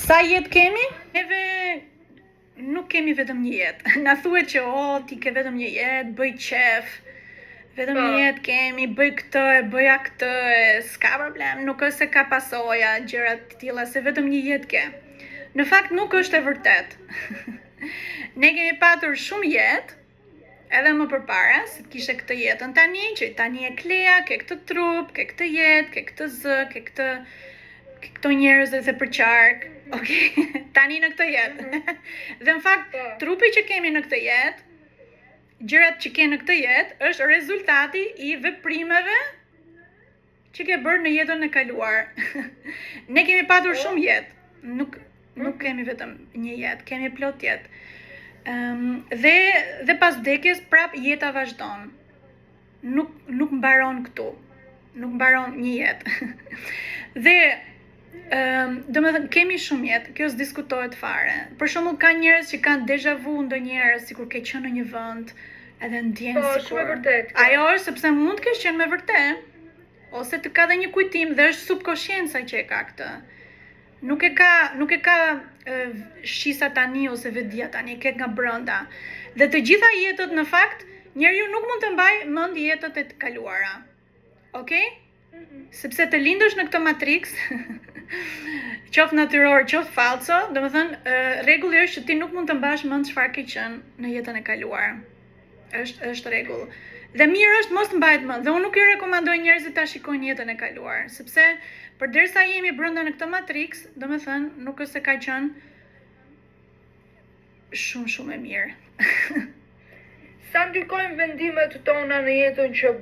Sa jetë kemi? Neve nuk kemi vetëm një jetë. Na thuhet që ti ke vetëm një jetë, bëj qef, vetëm një jetë kemi, bëj këtë, bëja këtë, s'ka problem, nuk është se ka pasoja, gjëra të tilla, se vetëm një jetë ke. Në fakt nuk është e vërtet. Ne kemi patur shumë jetë, edhe më përpara, se të kishe këtë jetën tani, që tani e Klea, ke këtë trup, ke këtë jetë, ke këtë zë, ke këto njerëz dhe për qark, tani në këtë jetë. Dhe në fakt, trupi që kemi në këtë jetë, gjërat që ke në këtë jetë, është rezultati i veprimeve që ke bërë në jetën e kaluar. Ne kemi patur shumë jetë, nuk kemi vetëm një jetë, kemi plot jetë. Dhe pas vdekjes prap jeta vazhdon. Nuk mbaron këtu. Nuk mbaron një jetë. Dhe domethënë kemi shumë jetë, kjo s'diskutohet fare. Për shembull ka njerëz që kanë déjà vu ndonjëherë sikur ke qenë në një vend, edhe ndjen sikur. Shumë e vërtet. Ajo është sepse mund të kesh qenë me vërtet, ose të ka dhe një kujtim dhe është subkonscienca që e ka këtë. Nuk e ka shisa tani ose vetdia tani, ke nga brenda. Dhe të gjitha jetët në fakt, njeriu nuk mund të mbajë mend jetët e të kaluara. Okej? Sepse të lindësh në këtë matrix, qoftë natyror, qoftë falso, domethënë rregulli është që ti nuk mund të mbash mend çfarë ke qenë në jetën e kaluar. Është rregull. Dhe mirë është mos të mbahet mend. Dhe unë nuk i rekomandoj njerëzit ta shikojnë jetën e kaluar, sepse përderisa jemi brenda në këtë matrix, domethënë nuk është se ka qenë shumë e mirë. Sa ndikojnë vendimet tona në jetën që